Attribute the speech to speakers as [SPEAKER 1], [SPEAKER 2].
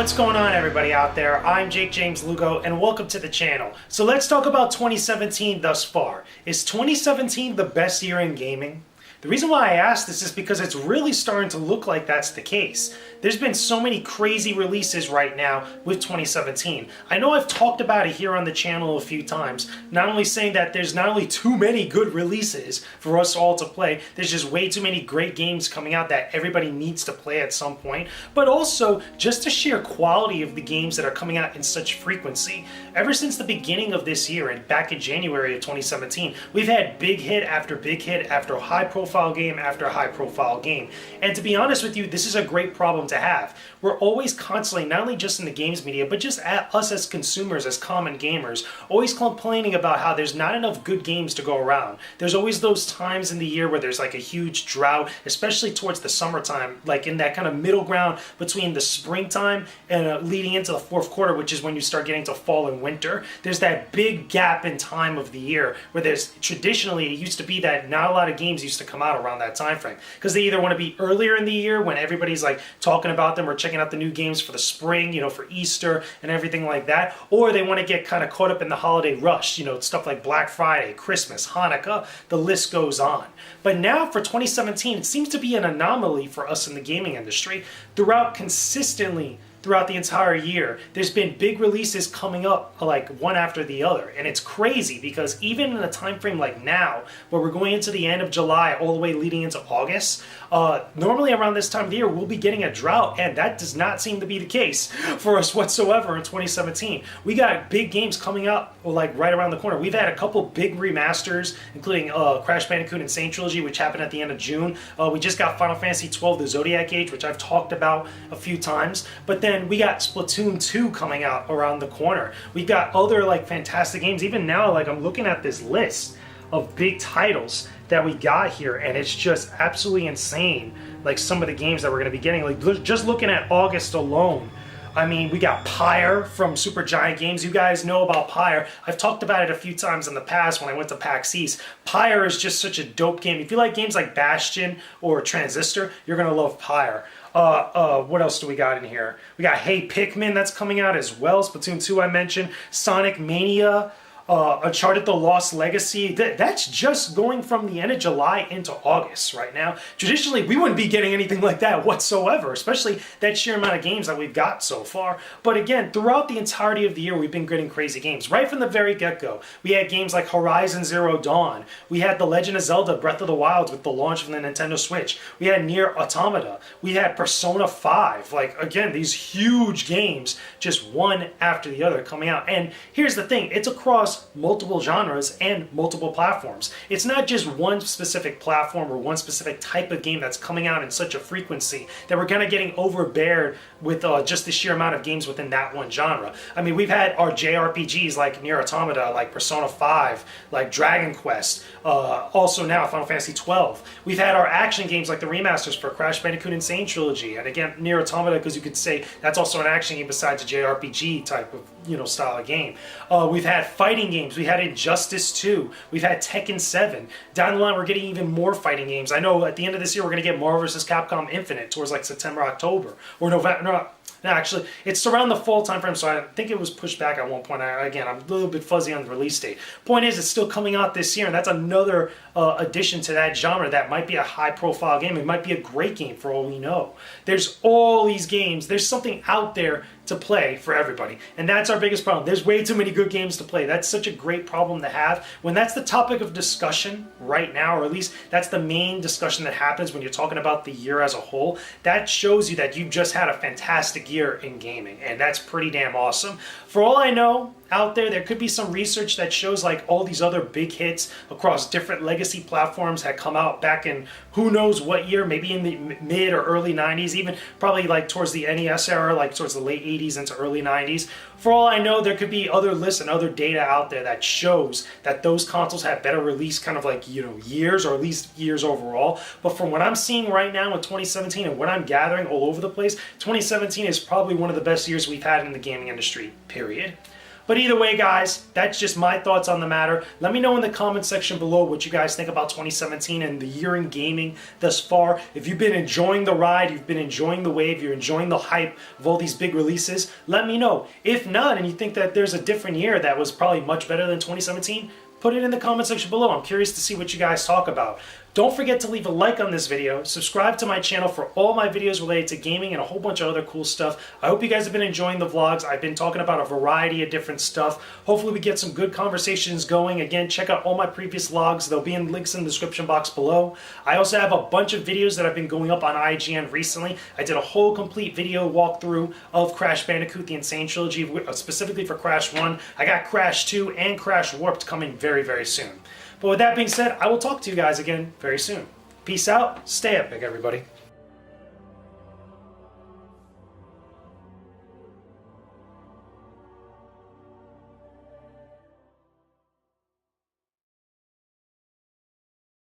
[SPEAKER 1] what's going on everybody out there? I'm Jakejames Lugo and welcome to the channel. So let's talk about 2017 thus far. Is 2017 the best year in gaming? The reason why I ask this is because it's really starting to look like that's the case. There's been so many crazy releases right now with 2017. I know I've talked about it here on the channel a few times, not only saying that there's not only too many good releases for us all to play, there's just way too many great games coming out that everybody needs to play at some point, but also just the sheer quality of the games that are coming out in such frequency. Ever since the beginning of this year and back in January of 2017, we've had big hit after high profile game after high profile game. And to be honest with you, this is a great problem to have. We're always constantly, not only just in the games media, but just us as consumers, as common gamers, always complaining about how there's not enough good games to go around. There's always those times in the year where there's like a huge drought, especially towards the summertime, like in that kind of middle ground between the springtime and leading into the fourth quarter, which is when you start getting to fall and winter. There's that big gap in time of the year where there's traditionally, it used to be that not a lot of games used to come out around that time frame because they either want to be earlier in the year when everybody's like talking about them or checking out the new games for the spring, for Easter and everything like that, or they want to get kind of caught up in the holiday rush, stuff like Black Friday, Christmas, Hanukkah, the list goes on. But now for 2017, it seems to be an anomaly for us in the gaming industry. Throughout the entire year, there's been big releases coming up like one after the other, and it's crazy because even in a time frame like now, where we're going into the end of July all the way leading into August, normally around this time of the year we'll be getting a drought, and that does not seem to be the case for us whatsoever in 2017. We got big games coming up like right around the corner. We've had a couple big remasters, including Crash Bandicoot Insane Trilogy, which happened at the end of June. We just got Final Fantasy XII: The Zodiac Age, which I've talked about a few times, but then we got Splatoon 2 coming out around the corner. We've got other like fantastic games. Even now, like I'm looking at this list of big titles that we got here, and it's just absolutely insane. Like some of the games that we're going to be getting, like just looking at August alone. I mean, we got Pyre from Supergiant Games. You guys know about Pyre. I've talked about it a few times in the past when I went to PAX East. Pyre is just such a dope game. If you like games like Bastion or Transistor, you're going to love Pyre. What else do we got in here? We got Hey Pikmin that's coming out as well. Splatoon 2 I mentioned. Sonic Mania. Uncharted The Lost Legacy. That's just going from the end of July into August right now. Traditionally, we wouldn't be getting anything like that whatsoever, especially that sheer amount of games that we've got so far. But again, throughout the entirety of the year, we've been getting crazy games. Right from the very get-go, we had games like Horizon Zero Dawn. We had The Legend of Zelda Breath of the Wild with the launch of the Nintendo Switch. We had Nier Automata. We had Persona 5. Like, again, these huge games, just one after the other coming out. And here's the thing, it's across multiple genres and multiple platforms. It's not just one specific platform or one specific type of game that's coming out in such a frequency that we're kind of getting overbeared with just the sheer amount of games within that one genre. I mean, we've had our JRPGs like Nier Automata, like Persona 5, like Dragon Quest, also now Final Fantasy 12. We've had our action games like the remasters for Crash Bandicoot Insane Trilogy, and again, Nier Automata, because you could say that's also an action game besides a JRPG type of style of game. We've had fighting games. We had Injustice 2. We've had Tekken 7. Down the line, we're getting even more fighting games. I know at the end of this year, we're going to get Marvel vs. Capcom Infinite towards like September, October, or November. No, actually, it's around the fall time frame, so I think it was pushed back at one point. Again, I'm a little bit fuzzy on the release date. Point is, it's still coming out this year, and that's another addition to that genre that might be a high-profile game. It might be a great game for all we know. There's all these games. There's something out there to play for everybody, and that's our biggest problem. There's way too many good games to play. That's such a great problem to have. When that's the topic of discussion right now, or at least that's the main discussion that happens when you're talking about the year as a whole, that shows you that you've just had a fantastic year in gaming, and that's pretty damn awesome. For all I know, out there could be some research that shows like all these other big hits across different legacy platforms had come out back in who knows what year, maybe in the mid or early 90s, even probably like towards the NES era, like towards the late 80s into early 90s. For all I know, there could be other lists and other data out there that shows that those consoles had better release kind of like, years, or at least years overall. But from what I'm seeing right now in 2017 and what I'm gathering all over the place, 2017 is probably one of the best years we've had in the gaming industry, period. But either way, guys, that's just my thoughts on the matter. Let me know in the comment section below what you guys think about 2017 and the year in gaming thus far. If you've been enjoying the ride, you've been enjoying the wave, you're enjoying the hype of all these big releases, let me know. If not, and you think that there's a different year that was probably much better than 2017, put it in the comment section below. I'm curious to see what you guys talk about. Don't forget to leave a like on this video, subscribe to my channel for all my videos related to gaming and a whole bunch of other cool stuff. I hope you guys have been enjoying the vlogs. I've been talking about a variety of different stuff. Hopefully we get some good conversations going. Again, check out all my previous vlogs. They'll be in links in the description box below. I also have a bunch of videos that I've been going up on IGN recently. I did a whole complete video walkthrough of Crash Bandicoot The Insane Trilogy, specifically for Crash 1. I got Crash 2 and Crash Warped coming very, very soon. But with that being said, I will talk to you guys again very soon. Peace out. Stay epic, everybody.